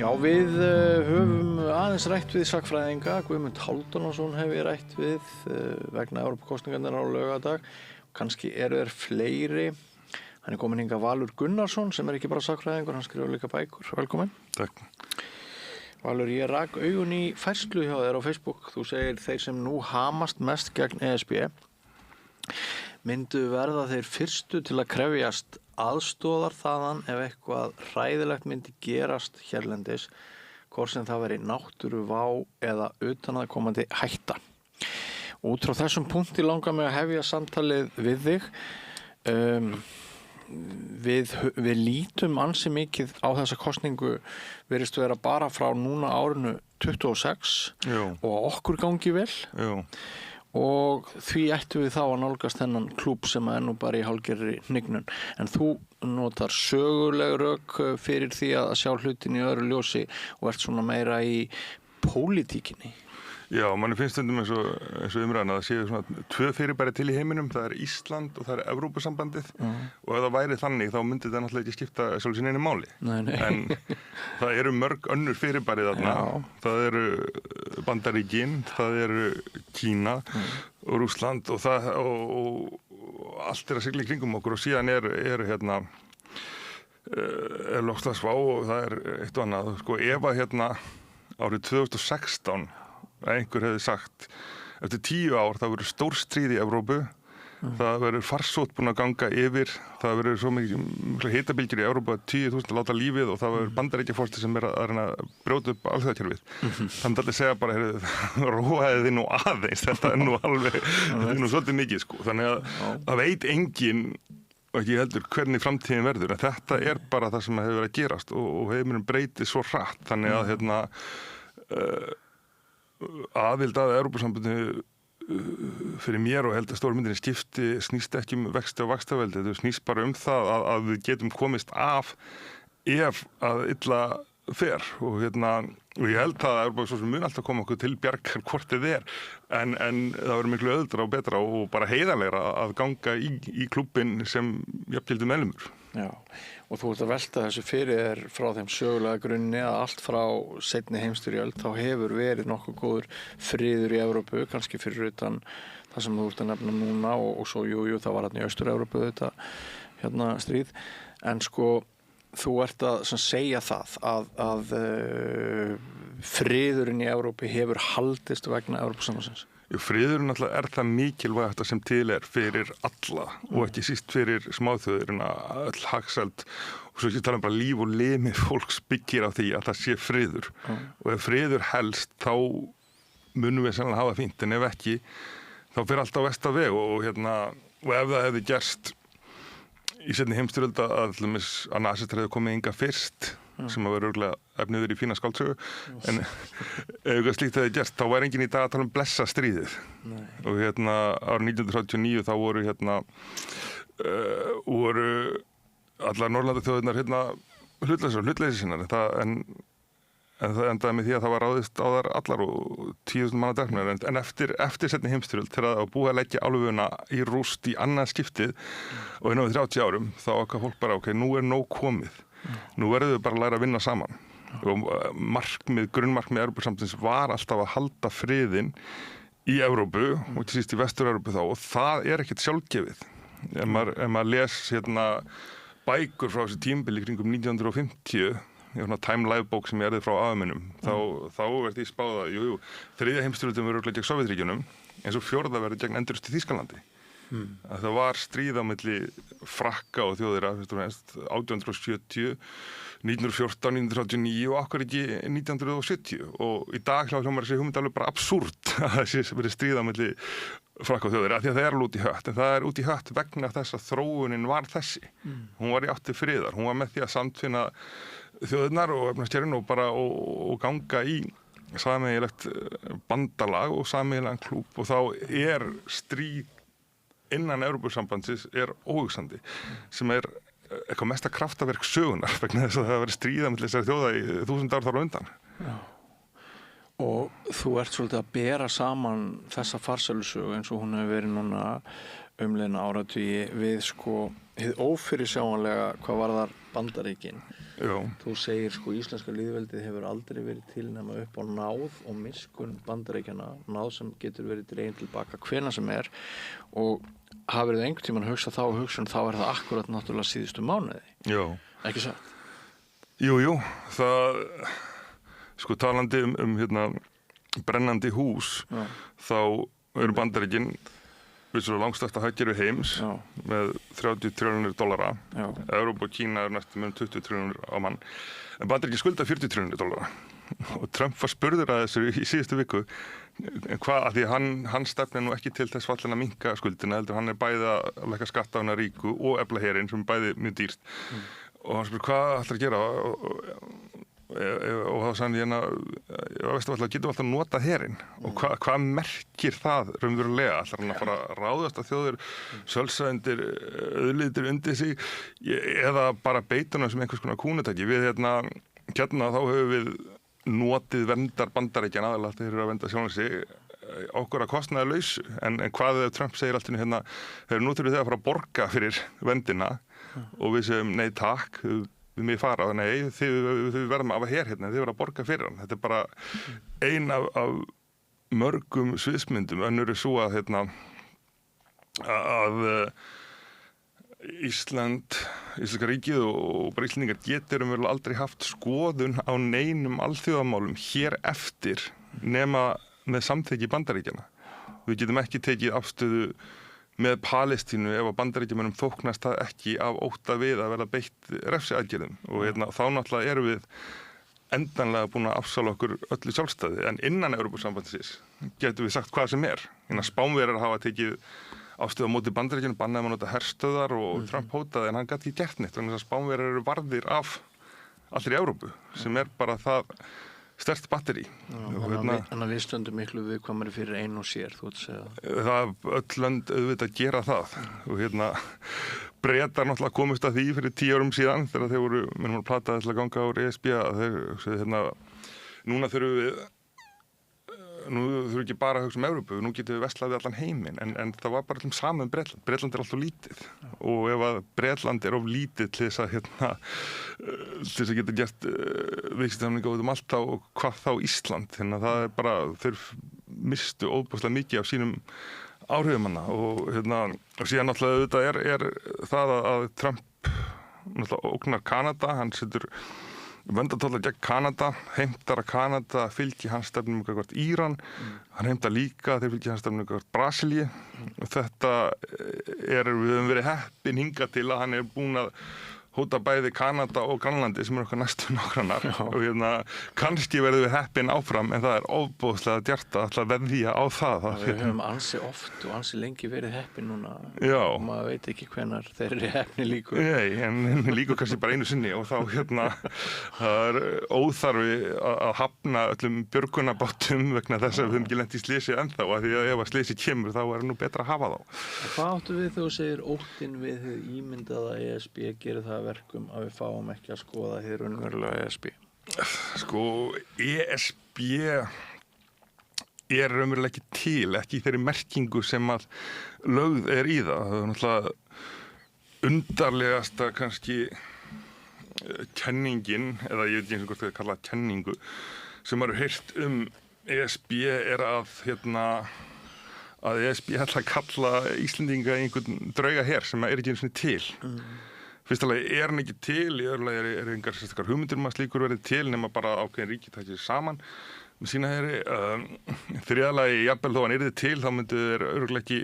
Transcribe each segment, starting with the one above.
Já, við höfum aðeins rætt við sagnfræðinga. Guðmund Hálfdanarson hef ég rætt við vegna Evrópukosningarnar á laugardag. Kannski eru þeir fleiri. Hann kominn hingað Valur Gunnarsson sem ekki bara sagnfræðingur, hann skrifar líka bækur. Velkomin. Takk. Valur, ég rak augun í færslu hjá þér á Facebook. Þú segir þeir sem nú hamast mest gegn ESB myndu verða þeir fyrstu til að krefjast aðstoðar þaðan ef eitthvað hræðilegt myndi gerast hérlendis, hvort sem það veri náttúruvá eða utanaðkomandi hætta. Út frá þessum punkti langar mig að hefja samtalið við þig. Við lítum ansi mikið á þessa kosningu virðist vera bara frá núna árinu 26 Jú. Og okkur gangi vel. Jú. Og því ættum við þá að nálgast þennan klúbb sem er nú bara í hálfgerðri hnignun. En þú notar söguleg rök fyrir því að sjá hlutin í öðru ljósi og ert svona meira í pólitíkinni. Já, manni finnst stundum eins og umræðan að það séu svona tvö fyrirbæri til í heiminum, það er Ísland og það er Evrópusambandið og ef það væri þannig þá myndi það náttúrulega ekki skipta sjálf sín einu máli. Nei. En það eru mörg önnur fyrirbæri þarna. Já. Það eru Bandaríkin, það eru Kína og Rússland og allt að sigla í kringum okkur og síðan er loftslagsvá og það er eitt og annað. Sko, ef að árið 2016 að einhver hefði sagt eftir 10 ár það verður stórstríð í Evrópu, það verður farsótt búin að ganga yfir, það verður svo mikil hitabylgjur í Evrópu að 10.000 láta lífið og það verður Bandaríkjaforseti sem er að reyna að brjóta upp alþjóðakerfið. Þannig að segja bara, róaði þið nú aðeins, þetta er nú alveg, þetta er nú svolítið mikið sko. Þannig að það veit enginn og ekki heldur hvernig framtíðin verður, en þetta er bara það sem hefur verið að gerast og heimurinn breytir svo hratt, þannig að aðild að Evrópusambandinu fyrir mér og held að stóru myndinni skipti snýst ekki vexti og vaxtaveldi, þetta snýst bara það að við getum komist af ef að illa fer og ég held að Evrópusambandinu mun alltaf koma okkur til bjargar hvort þið en það verður miklu öðuldra og betra og bara heiðarlegra að ganga í klúbbinn sem jafngildur meðlimur. Já, og þú ert að velta þessu fyrir þér frá þeim sögulega grunni að allt frá seinni heimsstyrjöld þá hefur verið nokkuð góður friður í Evrópu, kannski fyrir utan það sem þú ert að nefna núna og svo jú, það var í Austur-Evrópu þetta stríð, en sko þú ert að segja það að friðurinn í Evrópu hefur haldist vegna Evrópusambandsins. Friðurinn náttúrulega er það mikilvægt sem til er fyrir alla og ekki síst fyrir smáþjóðirina, öll hagsæld og svo ekki tala bara líf og limi fólks byggir á því að það sé friður og ef friður helst þá munum við sannlega hafa fínt en ef ekki þá fyrir allt á versta veg og ef það hefði gerst í seinni heimsstyrjöld að nasistar hefði komið hingað fyrst sem að vera örugglega efniður í fína skáldsögu en ef eitthvað slíkt hefði gerst þá væri enginn í dag að tala blessa stríðið. Nei. Og árið 1939 þá voru allar Norðurlandaþjóðirnar hlutleysi sinnar en það endaði með því að það var ráðist á þær allar og 10.000 manna drepnir en eftir seinni heimsstyrjöld þegar það var búið að leggja álfuna í rúst í annað skiptið og innan við 30 árum þá okkar fólk bara nú er nóg komið. Nú verðum við bara að læra að vinna saman og grunnmarkmið Evrópusambandsins var alltaf að halda friðinn í Evrópu og til síst í Vestur-Evrópu þá og það er ekkert sjálfgefið. Ef maður les bækur frá þessi tímabili kringum 1950 Time Life bók sem ég erði frá aðminum þá verði því spáð að þriðja heimsstyrjöldin verður gegn Sovétríkjunum eins og fjórða verður gegn endurist í Þýskalandi. Að það var stríð á milli Frakka og Þjóðverja 1870, 1914, 1939 og akkur ekki 1970 og í dag hljómar þessi hugmynd alveg bara absúrt að það sé verið stríð á milli Frakka og Þjóðverja því að það er alveg út í hött en það er út í hött vegna þess að þróunin var þessi. Hún var í átt til friðar, hún var með því að samtvinna þjóðirnar og efnahagskerfin og ganga í sameiginlegt bandalag og sameiginlegan klúbb og þá er stríð innan Evrópusambandsins er óhugsandi sem er eitthvað mesta kraftaverk sögunar vegna þess að það verið stríða milli þessari þjóða í 1000 ár þar á undan. Já. Og þú ert svolítið að bera saman þessa farsælusögu eins og hún hefur verið núna umliðna áratugi við sko hið ófyrirsjáanlega hvað varðar Bandaríkin. Já. Þú segir sko íslenska lýðveldið hefur aldrei verið til nema upp á náð og miskunn Bandaríkjanna, náð sem getur verið dregin tilbaka hvenær sem er og hafið þið einhvern tímann hugsað þá hugsun þá það akkurat náttúrulega síðustu mánuði. Já. Ekki satt? Jú, það sko talandi hérna brennandi hús, Já. þá eru Bandaríkin vissulega langstærsta hagkerfi heims Já. með $30 triljónir. Já. Evrópa og Kína eru næstum með 20 triljónir á mann. En Bandaríkin skulda $40 triljónir. Og Trump var spurður að þessu í síðustu viku hvað, af því hann stefnir nú ekki til þess fallin að minnka skuldina, heldur hann bæði að lækka skatta á hana ríku og efla herinn sem bæði mjög dýrt. Og hann spurði hvað ætlar að gera og þá sagði hérna getum við alltaf notað herinn og hvað merkir það raunverulega? Ætlar hann að fara að ráðast að þjóðir sölsæðindir auðlitir undir sig eða bara beituna sem einhvers konar kúnutæki? Við hérna þá höfum við notið verndar Bandaríkjanna aðalega þeir að vernda sjálfan sig okkur að kostnaði lausu en hvað ef Trump segir alltaf hérna þeir nú þurfum þið að fara að borga fyrir verndina og við segjum nei takk við mig fara, nei, þið verðum að hafa hérna, þið verðum að borga fyrir hann. Þetta bara ein af mörgum sviðsmyndum, önnur svo að Íslenska ríkið og bara Íslendingar getur aldrei haft skoðun á neinum alþjóðamálum hér eftir nema með samþykki Bandaríkjanna. Við getum ekki tekið afstöðu með Palestínu ef að Bandaríkjamönnum þóknast það ekki af ótta við að verða beitt refsiaðgerðum og þá náttúrulega erum við endanlega búin að afsala okkur öllu sjálfstæði en innan Evrópusambandsins getum við sagt hvað sem er. Spánverjar hafa tekið afstöðu á móti Bandaríkjunum, bannaði að nota herstöðar og Trump hótaði en hann gat ekki gert neitt þannig að Spánverjar eru varðir af allri Evrópu sem er bara það sterkt batteri. Þannig að við stöndum miklu viðkvæmari fyrir einu og sér, þú ert að segja. Það öll lönd auðvitað gera það og Bretar náttúrulega komist að því fyrir 10 árum síðan þegar þeir voru, minnum að plata þess að ganga á ESB að þeir núna þurfum við ekki bara að hugsa Evrópu, nú getum við verslað við allan heiminn en það var bara allum saman Bretland. Bretland alltaf lítið og ef að Bretland of lítið til þess að til þess að geta gert viðskiptasamninga út allt og hvað þá Ísland. Þannig að það bara, þeir mistu óbúslega mikið af sínum áhrifumanna og síðan náttúrulega auðvitað er það að Trump náttúrulega ógnar Kanada, hann setur verndartólla gegn Kanada, heimtar að Kanada fylgi hans stefnum gagnvart Íran, hann heimtar líka þeir fylgi hans stefnum gagnvart Brasilíu og þetta við höfum verið heppin hingað til að hann búin að hóta bæði Kanada og Grænlandi sem okkar næstu nágrannar og kannski verðum við heppin áfram en það ofboðslega djarft að alltaf veðja á það. Við höfum ansi oft og ansi lengi verið heppin núna og maður veit ekki hvenar þeir eru heppni líkur. Nei, en líkur kannski bara einu sinni og þá það óþarfi að hafna öllum björgunarbátum vegna þess að við höfum ekki lent í slysi ennþá af því að ef að slysi kemur þá nú betra að hafa þá. Hvað áttu við þegar þú segir óttinn við hið ímyndaða ESB gerir það verkum að við fáum ekki að skoða hið raunverulega ESB? Sko, ESB raunverulega ekki til, ekki í þeirri merkingu sem að lögð í það. Það er náttúrulega undarlegasta kannski kenningin, eða ég veit ekki hvort þau kalla kenningu, sem eru heyrt ESB er að ESB ætla að kalla Íslendinga í einhvern draugaher sem ekki einu sinni til. Fyrsta lagi hann ekki til, í öðru lagi engar sérstakar hugmyndir að slíkur verið til nema bara ákveðin ríki tækir saman með sína heri. Þriðja lagi, jafnvel þó hann yrði til, þá myndu þeir örugglega ekki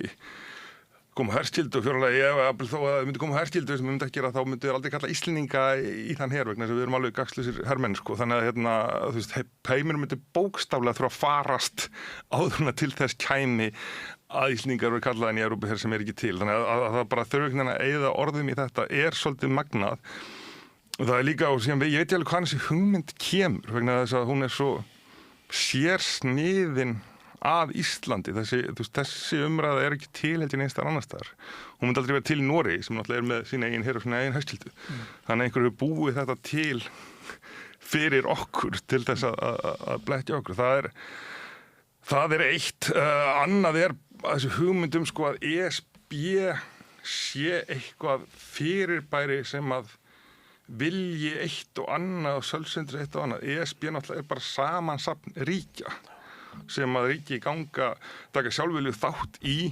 koma herskildu og fjórða lagi, jafnvel þó að myndu koma herskildu sem við myndum ekki gera, þá myndu þeir aldrei kalla Íslendinga í þann her vegna þess að við erum alveg gagnslausir hermenn, sko. Þannig að heimurinn myndi bókstaflega þurfa að farast áður til þess kæmi að Íslendingar eru kallaðin í Evrópu hér sem ekki til. Þannig að það bara þurfa að eyða orðum í þetta svolítið magnað. Og það líka, og síðan ég veit alveg hvað þessi hugmynd kemur, vegna þess að hún svo sérsniðin að Íslandi. Þessi umræða ekki til heldur neins þar annars staðar. Hún myndi aldrei vera til í Noregi sem náttúrulega með sína eigin her og sína eigin herskildu. Þannig að einhverju búið þetta til fyrir okkur til þess að blekkja okkur. Það er eitt. Annað er þessi hugmyndum sko að ESB sé eitthvað fyrirbæri sem að vilji eitt og annað og sölsindri eitt og annað. ESB náttúrulega er bara samansafn ríkja sem að ríki taka sjálfvilju þátt í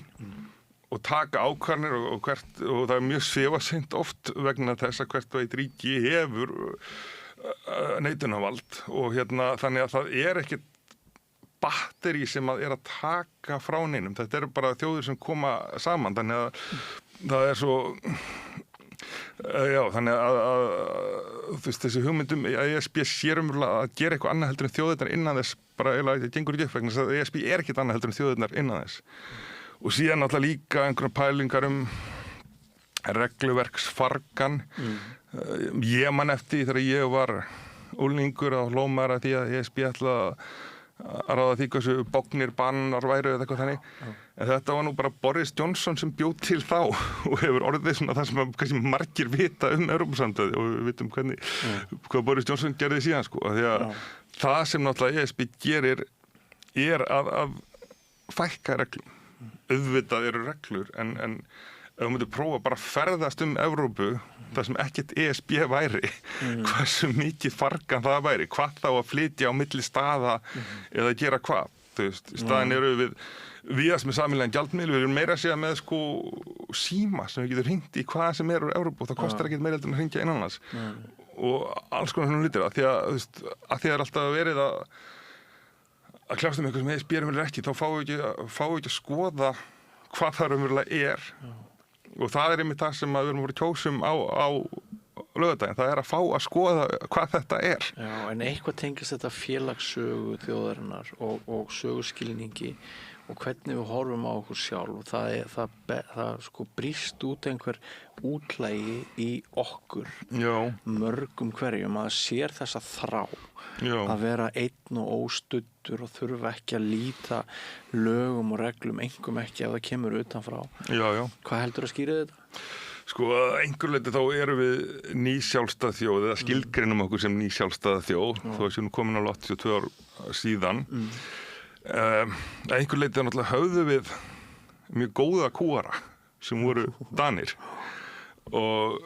og taka ákvarðanir og það er mjög svifaseint oft vegna þess að hvert og eitt ríki hefur neitunarvald og þannig að það er ekkert batteri sem að er að taka frá neinum. Þetta eru bara þjóðir sem koma saman, þannig að það er svo þannig að þú veist, þessi hugmyndum að ESB sér að gera eitthvað annað heldur en þjóðirnar innan þess bara eiginlega þetta gengur ekki upp vegna þess að ESB er ekkert annað heldur en þjóðirnar innan þess. Og síðan náttúrulega líka einhverjum pælingar regluverksfargan. Ég man eftir þegar ég var úlningur og hló maður að því að ESB ætlaði að ráða því hversu bóknir bannar væru eða eitthvað þannig. En þetta var nú bara Boris Johnson sem bjóð til þá og hefur orðið svona það sem kannski margir vita Evrópusambandið og við vitum hvað Boris Johnson gerði síðan sko. Því að það sem náttúrulega ESB gerir er að fækka reglum. Auðvitað eru reglur en ef þú myndir prófa bara að ferðast Evrópu þar sem ekkert ESB væri, hversu mikið fargan það væri, hvað þá að flytja á milli staða eða gera hvað. Þú veist, í staðin eru víðast með sameiginlegan gjaldmiðil, við erum meira að segja með sko síma sem við getum hringt í hvað sem úr Evrópu og það kostar ekkert meira en að hringja innanlands. Og alls konar svona hlutir að því að það er alltaf verið að kljást eitthvað sem ESB er ekki, þá fáum við ekki að skoða hvað það raunverulega er. Og það er einmitt það sem við erum voru kjósum á laugardaginn. Það er að fá að skoða hvað þetta er. Já, en eitthvað tengist þetta félagssögu þjóðarinnar og söguskilningi og hvernig við horfum á okkur sjálf. Það sko brýst út einhver útlægi í okkur. Já. Mörgum hverjum að sér þessa þrá. Já. Að vera einn og óstuddur og þurfa ekki að líta lögum og reglum, einhverjum ekki ef það kemur utanfrá. Já. Hvað heldur að skýra þetta? Sko, að einhver leyti þá erum við nýsjálfstæð þjóð eða skilgreinum okkur sem nýsjálfstæð þjóð þó að séum komin á 82 ár síðan. Einhver leyti þá náttúrulega höfðu við mjög góða kúara sem voru Danir og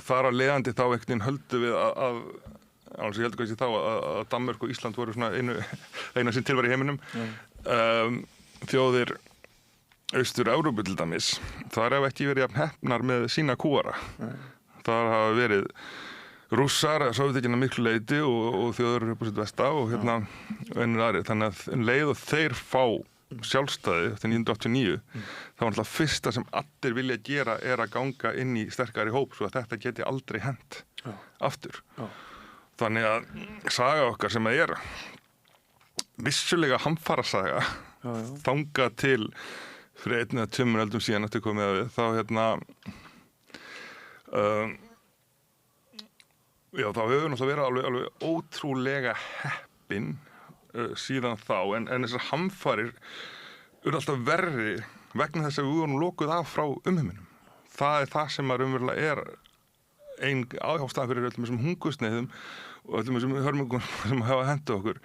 þar að leiðandi þá einhvern veginn höldum við alveg ég heldur kannski þá að Danmörk og Ísland voru svona eina sem til var í heiminum. Þjóðir Austur-Evrópu til dæmis, þar hafa ekki verið jafn heppnar með sína kúara. Þar hafa verið Rússar, Sovétríkin að miklu leyti og þjóðir upp á sitt vesta og önnur aðrir. Þannig að leið og þeir fá sjálfstæði eftir 1989, þá var alltaf fyrsta sem allir vilja gera er að ganga inn í sterkari hóp svo að þetta geti aldrei hent aftur. Þannig að saga okkar sem er vissulega hamfarasaga þangað til fyrir 1 eða 2 öldum síðan eftir komið við þá þá hefur náttúrulega verið alveg ótrúlega heppin síðan þá en þessar hamfarir eru alltaf verri vegna þess að við vorum lokuð af frá umheiminum. Það er það sem að raunverulega er ein ástæða fyrir öllum þessum hungursneyðum og öllum þessum hörmungum sem hafa hent okkur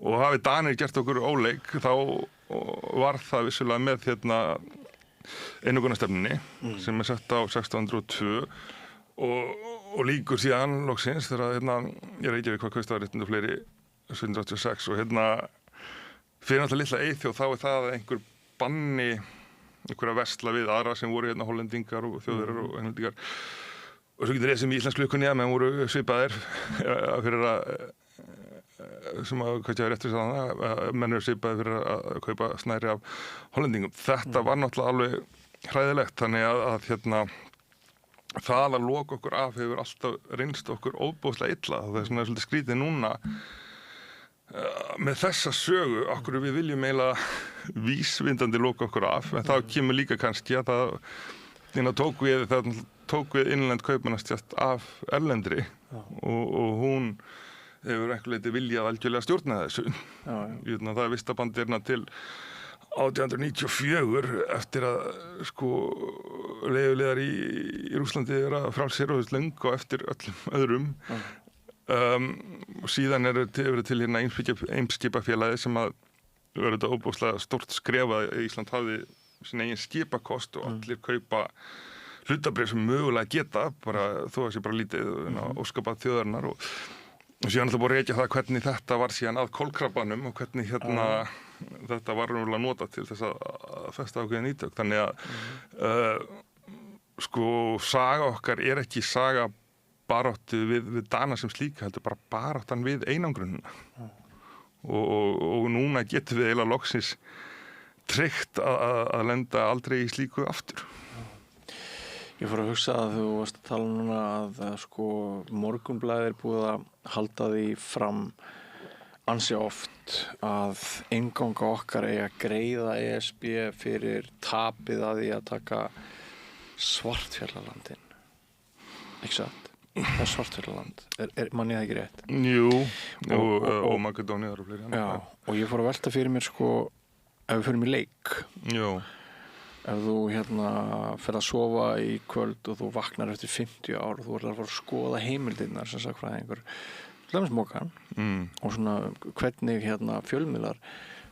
og hafi Danir gert okkur óleik þá var það vissulega með einokunarstefnunni sem sett á 1602 og líkur síðan loksins þegar ég reykja við hvað kaustaðaréttindi og fleiri 1786 og fyrir náttúrulega litla Eyþjóð þá er það að einhver banni einhverja versla við aðra sem voru hollendingar og þjóðverjar og englendingar og svo getur sem í íslensku lökunni að menn voru svipaðir fyrir sem að hvað ég réttur að menn eru svipaðir fyrir að kaupa snæri af hollendingum. Þetta var náttúrulega alveg hræðilegt þannig að það að loka okkur af hefur alltaf reynst okkur óbúslega illa. Það er svona svolítið skrítið núna með þessa sögu okkur við viljum eiginlega vísvindandi loka okkur af en þá kemur líka kannski að það tók við innlend kaupmannastjætt af erlendri og hún hefur einhver leyti viljað algjörlega stjórna þessu. Það er vistabandirna til 1894 eftir að leiguliðar í Rússlandi eru að frálsir og löngu eftir öllum öðrum Síðan eru til hérna Eimskipafélagið sem að verður þetta óbúslega stórt skref að Ísland hafði sin eigin skipakost og allir kaupa hlutabréf sem mögulega geta, bara þó að sé bara lítið óskapað þjóðarinnar og síðan alltaf búið að rekja það hvernig þetta var síðan að kolkrabbanum og hvernig þetta var raunverulega notað til þess að festa ákveðin ítök. Þannig að sko saga okkar er ekki saga baráttu við Dana sem slíka, heldur bara baráttan við einangrunina. Og núna getum við eiginlega loksins tryggt að lenda aldrei í slíku aftur. Ég fór að hugsa að þú varst að tala núna að sko Morgunblaðið er búið að halda því fram ansi oft að innganga okkar eigi að greiða ESB fyrir tapið að því að taka Svartfjallalandin. Ekki satt? Það Svartfjallaland. Man ég það ekki rétt? Jú, og Makedóníu og fleiri. Já, og ég fór að velta fyrir mér sko ef við förum í leik. Jú. Ef þú fer að sofa í kvöld og þú vaknar eftir 50 ár og þú ætlar að fara að skoða heimildirnar sem sakfræðingur Mokan og svona hvernig fjölmiðlar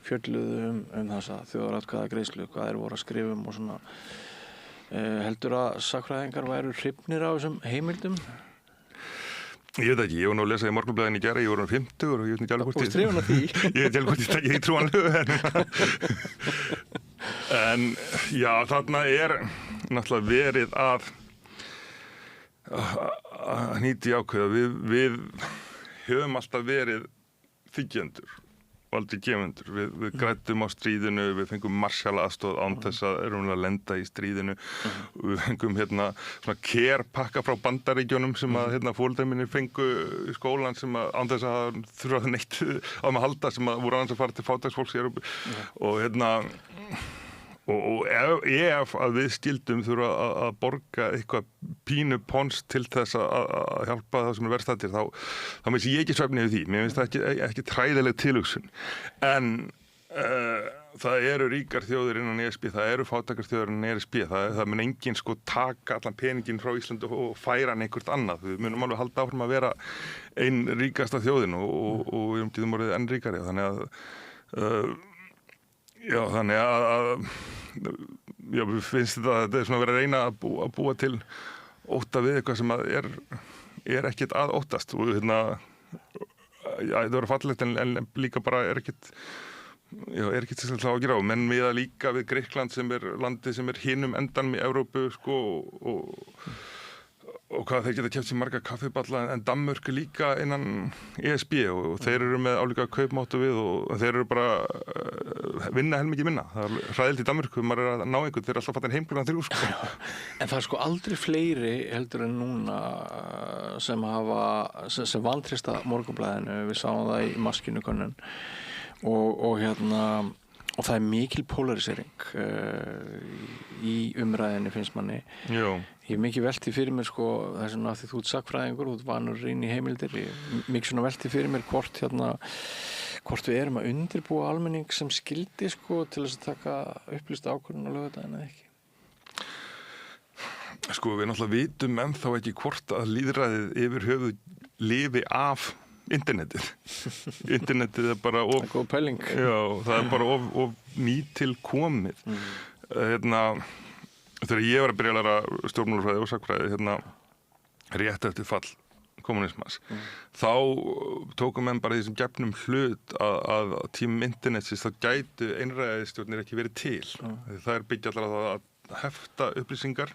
fjölluðu þessa þjóðaratkvæðagreiðslu, hvað þeir voru að skrifa og svona heldur að sakfræðingar væru hrifnir á þessum heimildum? Ég veit ekki, ég var nú að lesa í Morgunblaðinu í gær, ég voru 50 og ég veit ekki alveg hvort ég strefna því. Ég veit ekki hvort ég tekja í trúanlegu en já, þarna er náttúrulega verið að hnýta í ákveða. Við höfum alltaf verið þiggjendur og aldrei gefendur. Við græddum á stríðinu, við fengum Marshall-aðstoð án þess að lenda í stríðinu. Við fengum svona care-pakka frá Bandaríkjunum sem að foreldrar mínir fengu í skólan sem að án þess að þurfa neitt á að halda sem að voru annars að fara til fátæksfólks í Evrópu. Og ef að við skildum þurfa að borga eitthvað pínu pons til þess að hjálpa það sem er verðstættir, þá missi ég ekki svefni yfir því. Mér finnst það ekki træðileg tilhugsun. En það eru ríkar þjóðir innan ESB, það eru fátækar þjóðir innan ESB. Það mun enginn sko taka allan peninginn frá Íslandi og færa hann einhvert annað. Við munum alveg halda áfram að vera ein ríkasta þjóðin og við getum orðið enn ríkari. Þannig að við finnst þetta er svona að vera að reyna að búa til ótta við eitthvað sem er ekkert að óttast og þetta verður fallegt en líka bara er ekkert sérstaklega að gera á menn miða líka við Grikkland sem er landið sem er hinum endanum í Evrópu sko og hvað þeir geta keypt sér marga kaffiballa en Danmörk er líka innan ESB og þeir eru með álíka kaupmáttu við og þeir eru bara vinna helmikið minna. Það er hræðilegt í Danmörku, maður er að ná einhvern, þeir eru alltaf fattin heim klukkan 3 sko. En það er sko aldrei fleiri heldur en núna sem vantrista Morgunblaðinu, við sáum það í Maskínukönnun og það er mikil polarisering í umræðinni finnst manni. Jú. Ég hef mikið velti fyrir mér sko þess vegna að því þú ert sakfræðingur, þú ert vanur inn í heimildir. Mikið svona velti fyrir mér hvort við erum að undirbúa almenning sem skildi sko til þess að taka upplýsta ákvörðun á laugardaginn eða ekki. Sko við náttúrulega vitum ennþá ekki hvort að lýðræðið yfir höfuð lifi af internetið. Internetið er bara það er góð pæling. Já, það er bara of nýtilkomið. Þegar ég var að byrja að læra stjórnmálafræði og sakfræði rétt eftir fall kommunismans, þá tókum menn bara því sem gefnum hlut að tímum internetsins þá gætu einræðisstjórnir ekki verið til. Það er byggja allar að hefta upplýsingar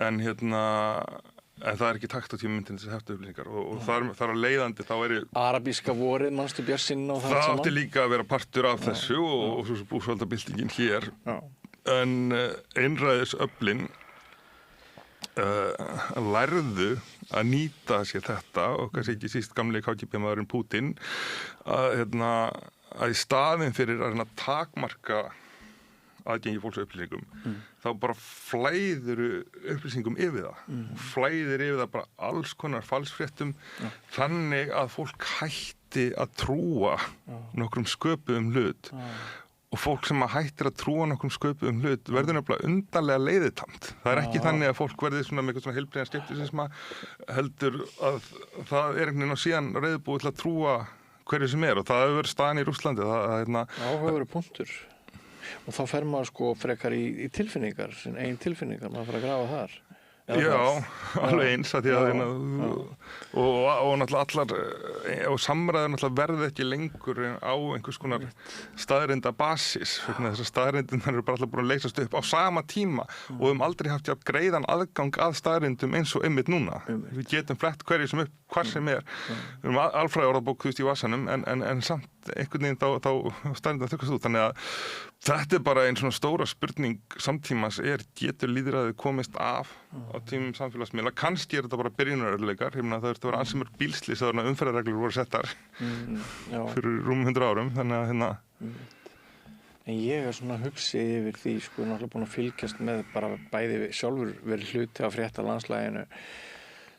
en það er ekki takt á tímum internetsins að hefta upplýsingar og þar að leiðandi þá er Arabíska vorið, manstu Björnsinn og það átti líka að vera partur af þessu og svo búsvaldabyltingin hér. En einræðisöflin lærðu að nýta sér þetta og kannski ekki síst gamli KGB-maðurinn Putin að í staðinn fyrir að takmarka aðgengi fólks að upplýsingum þá bara flæðir upplýsingum yfir það flæðir yfir það bara alls konar falsfréttum þannig að fólk hætti að trúa nokkrum sköpuðum hlut og fólk sem að hættir að trúa nokkrum sköpuðum hlut verður nefnilega undarlega leiðitamt. Það er ekki þannig að fólk verði svona með eitthvað svona heilbrigðan skeptisisma, heldur að það er einhvern veginn á síðan reiðubúið til að trúa hverju sem og það hefur verið staðan í Rússlandi. Áhugaverður punktur. Og þá fer maður sko frekar í tilfinningar, sin eigin tilfinningar, maður fer að grafa þar. Já, alveg eins að því að og náttúrulega allar og samræður náttúrulega verði ekki lengur á einhvers konar staðreynda basis, vegna þess að staðreyndirnar eru bara alltaf búin að leysast upp á sama tíma og aldrei haft jafn greiðan aðgang að staðreyndum eins og einmitt núna. Við getum flett hverju sem upp, hvar sem við erum alfræðiorðabók þú veist í vasanum en samt einhvern veginn þá staðreyndan þurrkast út, þannig að þetta er bara einn svona stóra spurning samtímans getur lýðræðið komist af á tímum samfélagsmiðla. Kannski þetta bara byrjunarörleikar, það þurfti að vera ansi mörg bílslys þegar umferðarreglur voru settar fyrir rúmum 100 árum, þannig að En ég svona hugsi yfir því, náttúrulega búin að fylgjast með bara bæði sjálfur verið hluti á fréttalandslæginu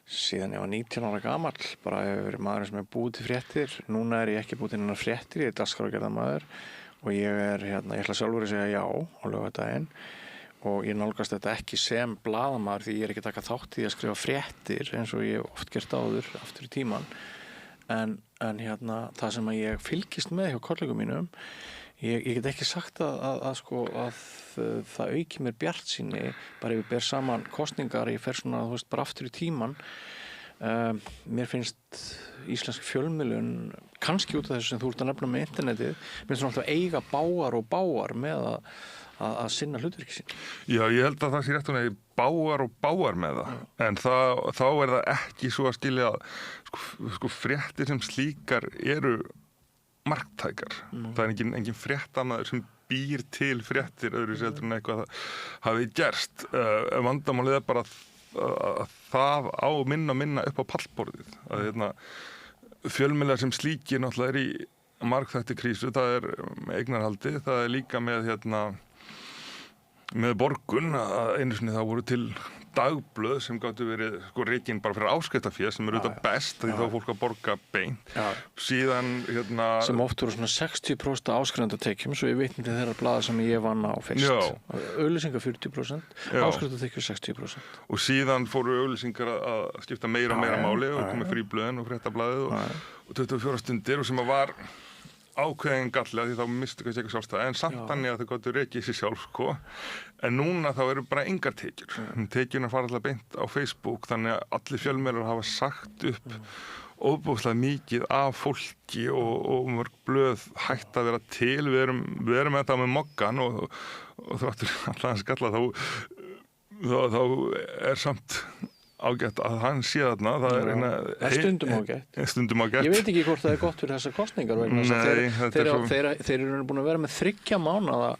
síðan ég var 19 ára gamall, bara hefur verið maður sem búið til fréttir. Núna ég ekki búið til hennar fréttir, ég dagskrárgerðarmaður og ég ætla sjálfur að segja já á laugardaginn og ég nálgast þetta ekki sem blaðamaður því ég ekki að taka þátt í að skrifa fréttir eins og ég oft gert áður aftur í tíman en það sem að ég fylgist með hjá kollegum mínum ég get ekki sagt að það auki mér bjartsýni bara ef við ber saman kosningar ég fer svona bara aftur í tíman mér finnst íslensk fjölmiðlun kannski út af þessu sem þú ert að nefna með internetið mér finnst alltaf eiga bágar með að sinna hlutverki sín. Já, ég held að það sé rétt að bágar með það en þá er það ekki svo að skilja sko fréttir sem slíkar eru marktækar. Það er engin fréttamaður sem býr til fréttir öðru seldur en eitthvað hafi gerst. Vandamálið er bara að það á minna upp á pallborðið. Fjölmiðlar sem slíkir náttúrulega í margþætti krísu, það er eignarhaldi, það er líka með borgun að einu sinni það voru til dagblöð sem gátu verið rekin bara fyrir áskriftarfé sem eru auðvitað best því þá er fólk að borga beint síðan sem oft voru svona 60% áskriftartekjum svo ég vitni til þeirra blaða sem ég vann á fyrst auglýsingar 40% áskriftartekjum 60% og síðan fóru auglýsingar að skipta meira og meira máli og komið fríblöðin og fréttablaðið og 24 stundir og sem að var ákveðin gallega því þá mistu kannski ekki sjálfstæði en samt þannig að þau gáttu rekið sér sjálf en núna þá eru bara engar tekjurnar fara alltaf beint á Facebook þannig að allir fjölmiðlar hafa sagt upp óbúslega mikið af fólki og mörg blöð hægt að vera til við erum með þetta með moggan og þráttur alltaf skalla þá er samt ágætt að hann sé þarna það er stundum ágætt ég veit ekki hvort það er gott fyrir þessar kosningar þeir eru búin að vera með 3 mánaða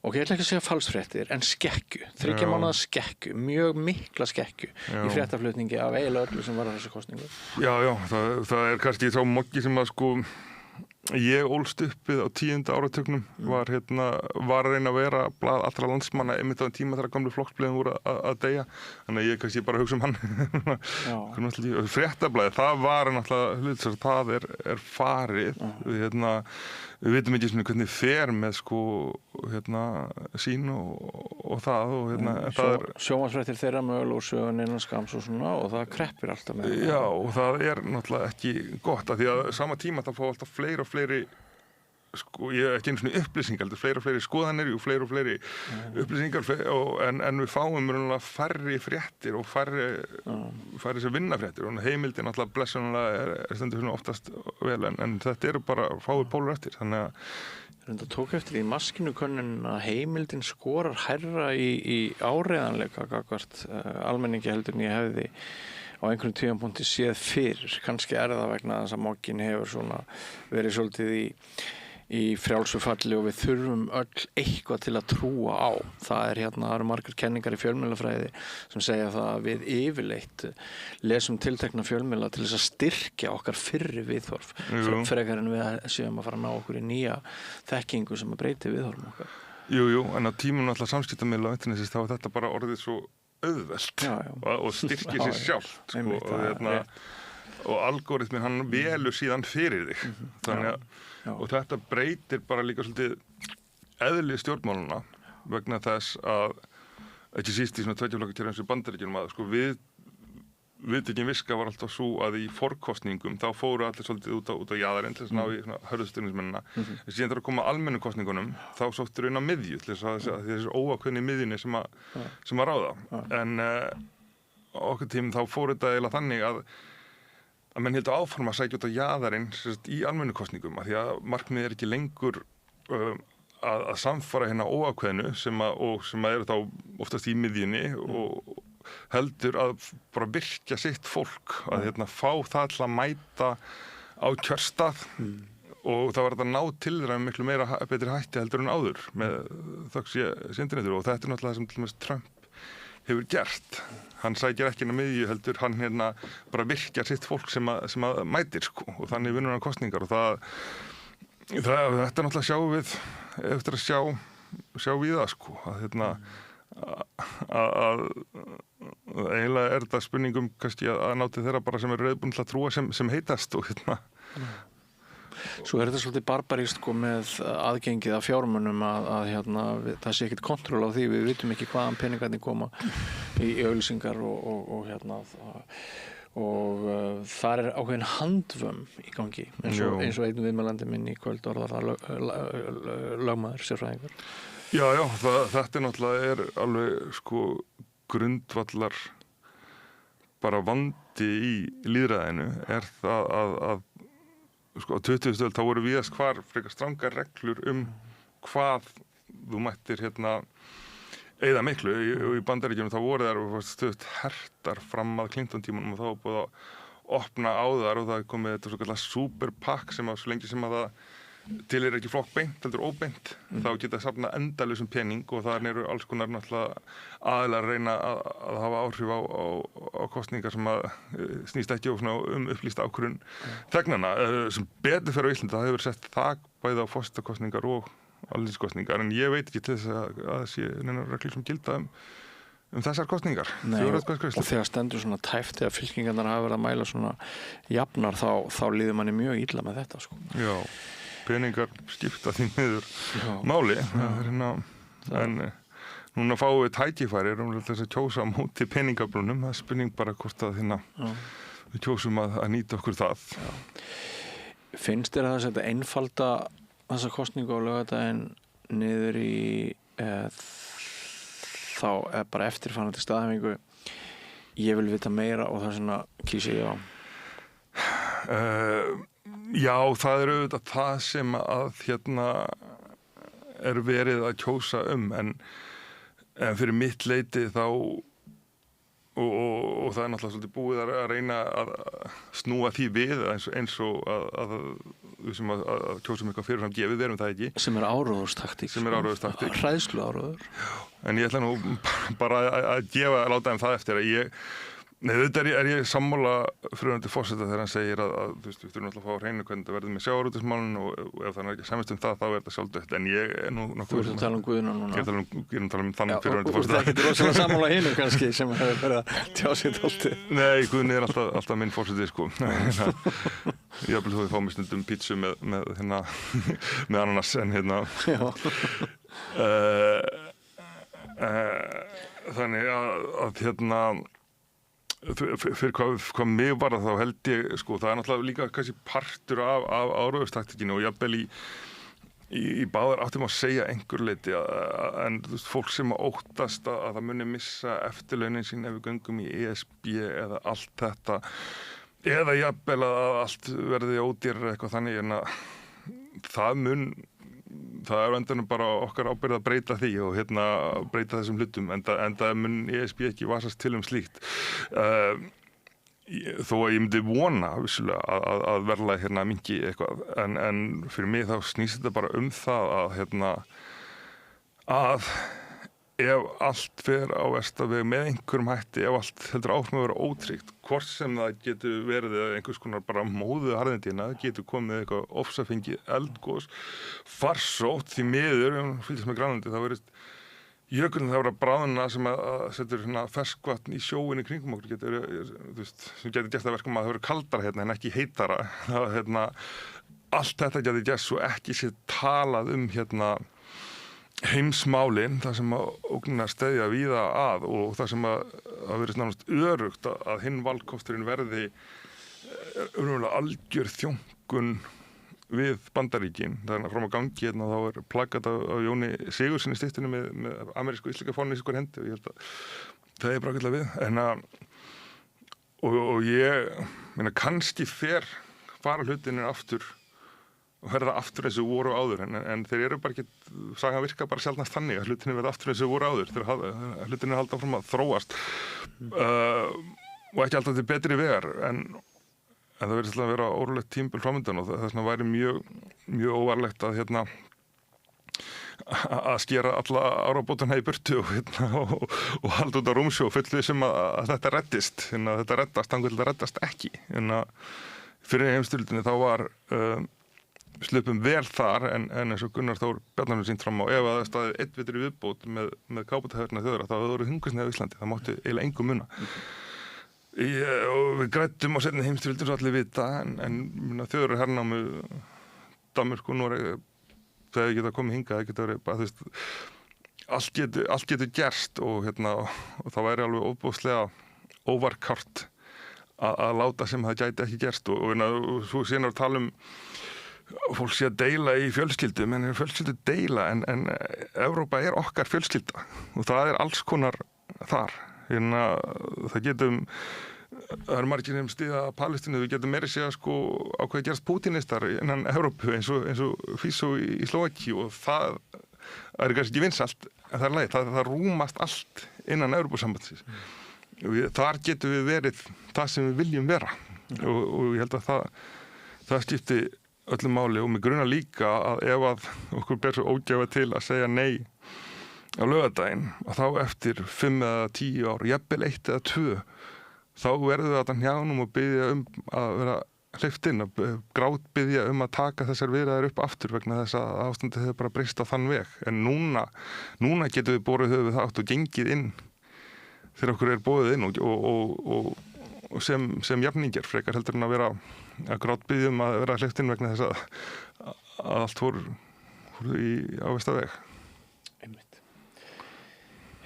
og ég ætla ekki að segja falsfréttir en skekkju, 3 mánaða skekkju mjög mikla skekkju í fréttaflutningi af eiginlega öllu sem var á þessu kosningu það er kannski sá moggi sem að ég ólst uppið á 10. áratugnum var að reyna að vera blað allra landsmanna einmitt á tíma þegar gamlu flokksblöðin voru að deyja þannig að ég kannski bara hugsa hann fréttablaðið, það var náttúrulega hlut það er farið við vitum ekki svona hvernig fer með sín og það og sjónvarpsfréttir þeirra mögulega úr sögun innan skams og svona og það kreppir alltaf með Já, og það er náttúrulega ekki gott af því að sama tíma það fá alltaf fleiri og fleiri ég ekki einu svona upplýsingar fleiri og fleiri skoðanir og fleiri upplýsingar en við fáum færri fréttir og færri sem vinna fréttir og heimildin alltaf blessunlega er stendur svona oftast vel en þetta eru bara fáir pólur eftir þannig að Það tók eftir í maskinukönnun að heimildin skorar hærra í áreiðanleika gagnvart almenningi heldur en ég hefði á einhverjum tímapunkti séð fyrir. Kannski er það vegna þess að moggin hefur svona verið svolítið í frjálsu falli og við þurfum öll eitthvað til að trúa á. Það eru margar kenningar í fjölmiðlafræði sem segja það að við yfirleitt lesum tiltekna fjölmiðla til þess að styrkja okkar fyrri viðhorf frekar en við séum að fara að ná okkur í nýja þekkingu sem að breyti viðhorfum okkar. Jú, en á tímum alltaf samskiptamiðla á internetins þá er þetta bara orðið svo auðvelt og styrkir sér sjálft og algoritminn hann velur síðan fyrir þig þannig að og þetta breytir bara líka svolítið eðli stjórnmáluna vegna þess að ekki síst í svona tveggja-flokkakerfi eins og í Bandaríkjunum að sko viðtekin viska var alltaf svo að í forkostningum þá fóru allir svolítið út á jaðarinn til þess að ná í svona hörðustuðningsmennina. En síðan þegar að koma almennu kosningunum þá sóttur inn á miðju til þess að þessi óákveðni miðjunni sem að ráða. En okkur tímum þá fór þetta eiginlega þannig að menn heldur áforma að sækja út á jaðarinn í almennu kosningum af því að markmiðið ekki lengur að samfara hérna óákveðnu sem eru þá oftast í miðjunni og heldur að bara virkja sitt fólk að fá það til að mæta á kjörstað og það var að ná til þeirra miklu meira betri hætti heldur en áður með þökk internetinu og þetta náttúrulega sem til dæmis Trump hefur gert. Hann sækir ekki inn á miðju heldur, hann bara virkjar sitt fólk sem að mætir sko og þannig vinnur hann kosningar og þetta náttúrulega sjáum við eftir að sjá við það sko að eiginlega þetta spurningum kannski að ná til þeirra bara sem eru reiðbúin til að trúa sem heitast og Svo þetta svolítið barbarískt sko með aðgengið af fjármunum að það sé ekkert kontról á því, við vitum ekki hvaðan peningarnir koma í auglýsingar og þar ákveðin handvömm í gangi eins og einn viðmælandi minn í kvöld orðar það lögmaður sérfræðingur. Já, þetta náttúrulega alveg sko grundvallar bara vandi í lýðræðinu það að sko á 20. öld þá voru víðast hvar frekar strangar reglur hvað þú mættir eyða miklu og í Bandaríkjunum þá voru þær stöðugt hertar fram að Clinton-tímanum og þá var búið að opna á þar og það komið þetta svo kallar super PAC sem að svo lengi sem að það til ekki flokk beint, heldur óbeint þá geta safna endalausum pening og það eru alls konar náttúrulega aðilar að reyna að hafa áhrif á kosningar sem að snýst ekki upplýsta ákvörðun þegnanna sem betur fyrir á Íslandi það hefur sett þak bæði á forsetakosningar og alþingiskosningar en ég veit ekki til þess að það sé neina reglur sem gilda þessar kosningar. Nei, og þegar stendur svona tæft þegar fylkingarnar hafa verið að mæla svona jafnar þá líður manni mjög illa með þetta sko. Já, peningar skipta því miður máli en núna fáum við tækifæri þess að kjósa á móti peningabrúnum það er spurning bara hvort að við kjósum að nýta okkur það. Já. Finnst þér að þetta einfalda þessa kosningu á laugardaginn niður í þá bara eftirfarandi staðhæfingu ég vil vita meira og það er svona kýsi ég á Já, það er auðvitað það sem að er verið að kjósa en fyrir mitt leyti þá og það er náttúrulega svolítið búið að reyna að snúa því við eins og að sem að kjósum eitthvað fyrirfram gefið, við erum það ekki. Sem er áróðurstaktík. Hræðslu áróður. En ég ætla nú bara að láta þeim það eftir að þetta ég sammála frumvarandi forseta þegar hann segir að við þurfum alltaf að fá á hreinu hvernig þetta verður með sjávarútvegsmálin og ef það er ekki samist þá er þetta sjálfdautt en ég nú Þú ert að tala Guðna núna. Ég er að tala þannig frumvarandi forseta. Það getur rosalega sammála hinu kannski sem hefur verið að tjá sér alltaf. Nei, Guðni er alltaf minn forseti sko. Ég vil þú fá mig stundum pítsu með ananas en þannig að fyrir hvað mig var þá held ég sko, það er náttúrulega líka kannski partur af áróðurstaktíkinu og jafnvel í báðar áttum að segja einhver leyti en fólk sem óttast að það muni missa eftirlaunin sín ef við göngum í ESB eða allt þetta eða jafnvel að allt verði ódýrara eitthvað þannig en að það er endanum bara okkar ábyrgð að breyta því og breyta þessum hlutum en það mun ESB ekki vasast til slíkt þó að ég myndi vona vissulega að verðlag minnki eitthvað en fyrir mig þá snýst þetta bara það að ef allt fer á versta veg með einhverjum hætti, ef allt heldur áfram að vera ótryggt, hvort sem það getur verið einhvers konar bara móðu harðindina, getur komið eitthvað ofsafengið eldgos, farsótt því miður, fylgist með Grænlandi, þá verið jökulinn það vera bráðuna sem að setur ferskvatn í sjóin í kringum okkur, sem getur gert það verkum að það verið kaldara en ekki heitara. Allt þetta getur gert svo ekki sér talað heimsmálin, það sem að ógnina steðja víða að og það sem að verið nánast örugt að hinn valkosturinn verði algjör þjónkun við Bandaríkin. Þannig að fram á gangi hérna þá plakat af Jóni Sigurðssyni í styttinu með amerísku íslenska fáninn í sikur hendi og ég held að það er bara við. Og ég meina kannski fara hlutinir aftur og verða aftur eins og voru áður en þeir eru bara ekki, sagan virka bara sjaldnast þannig að hlutinir verða aftur eins og voru áður þegar hlutinir halda fram að þróast og ekki alltaf til betri vegar en það verður alltaf að vera órulegt tímabil framöndan og þess vegna væri mjög óvarlegt að að skera alla árabótana í burtu og halda út á rúmsjó fullu sem að þetta reddist þetta reddast, þannig að þetta reddast ekki fyrir heimsstyrjöldinni þá var slupum vel þar en eins og Gunnar Þór Bjarnason sýnt fram á ef að það staðið einn vitur í viðbót með káputahörna þjóðra þá hefur það verið hungursneyð á Íslandi, það mátti eiginlega engu muna og við græddum á seinni heimsstyrjöldinni svo allir vita en þjóður hernámu Danmörku og Noreg þegar geta komið hingað, það geta verið bara allt getur gerst og það væri alveg óbúslega óvarkárt að láta sem það gæti ekki gerst og svo síðan að tala fólk sé að deila í fjölskyldum en fjölskyldu deila en Evrópa er okkar fjölskylda og það er alls konar þar það eru margir sem stiða Palestínu, við getum meira segja ákveði gerast pútinistar innan Evrópu eins og Fiso í Slóvaki og það er kannski ekki vinsælt en það er leið, það rúmast allt innan Evrópusambandsins þar getum við verið það sem við viljum vera og ég held að það skipti öllu máli og mig grunar líka að ef að okkur ber svo ógæfa til að segja nei á laugardaginn að þá eftir 5 eða 10 ár, jafnvel 1 eða 2 þá verðum við að hnjánum og biðja að vera hleypt inn að grátbiðja að taka þessar viðræður upp aftur vegna þess að ástandið hefur bara breyst á þann veg en núna getum við borið höfuð þátt og gengið inn þegar okkur er boðið inn og sem jafningjar frekar heldur en að vera að grátbiðja að vera hleypt inn vegna þess að allt fór á versta veg.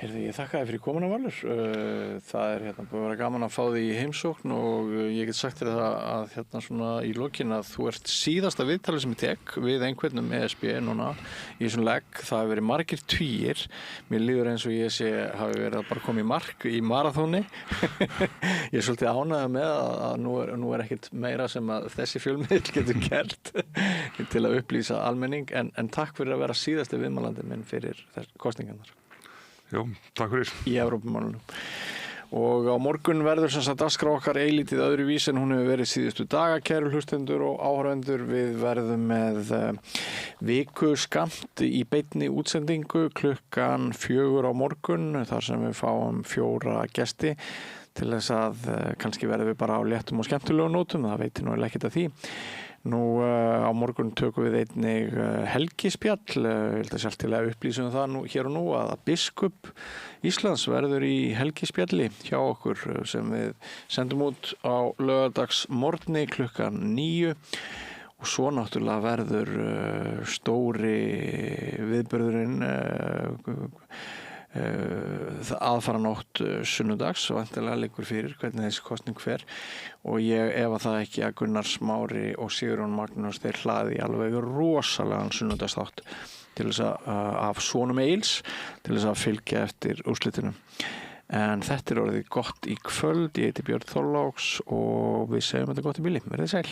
Heyrðu, ég þakka þér fyrir komuna Valur. Það er búið að vera gaman að fá þig í heimsókn og ég get sagt þér það að svona í lokin að þú ert síðasta viðtalið sem ég tek við einhvern ESB núna í þessum legg. Það hefur verið margir tugir. Mér líður eins og ég hafi verið að bara koma í mark í maraþóni. Ég er svolítið ánægður með að nú er ekkert meira sem að þessi fjölmiðill getur gert til að upplýsa almenning en takk fyrir að vera síðasti viðmælandi minn fyrir kosningarnar. Jó, takk fyrir. Í Evrópumálunum. Og á morgun verður dagskrá okkar eilítið öðruvís en hún hefur verið síðustu daga, kæru hlustendur og áhorfendur. Við verðum með vikuskamt í beinni útsendingu klukkan 4 á morgun þar sem við fáum 4 gesti til þess að kannski verðum við bara á léttum og skemmtilegum nótum, það veitir nú ekkert af því. Nú á morgun tökum við einnig helgispjall, ég held að sjálf til að upplýsum það hér og nú að biskup Íslands verður í helgispjalli hjá okkur sem við sendum út á laugardagsmorgni klukkan 9 og svo náttúrulega verður stóri viðburðurinn aðfaranótt sunnudags og væntanlega liggur fyrir hvernig þessi kosning fer og ég efa það ekki að Gunnar Smári og Sigurjón Magnús þeir hlaði alveg rosalegan sunnudagsþátt til þess að af sonum Eils til þess að fylgja eftir úrslitunum en þetta orðið gott í kvöld, ég heiti Björn Þorláks og við segjum þetta gott í bili, verðið sæl.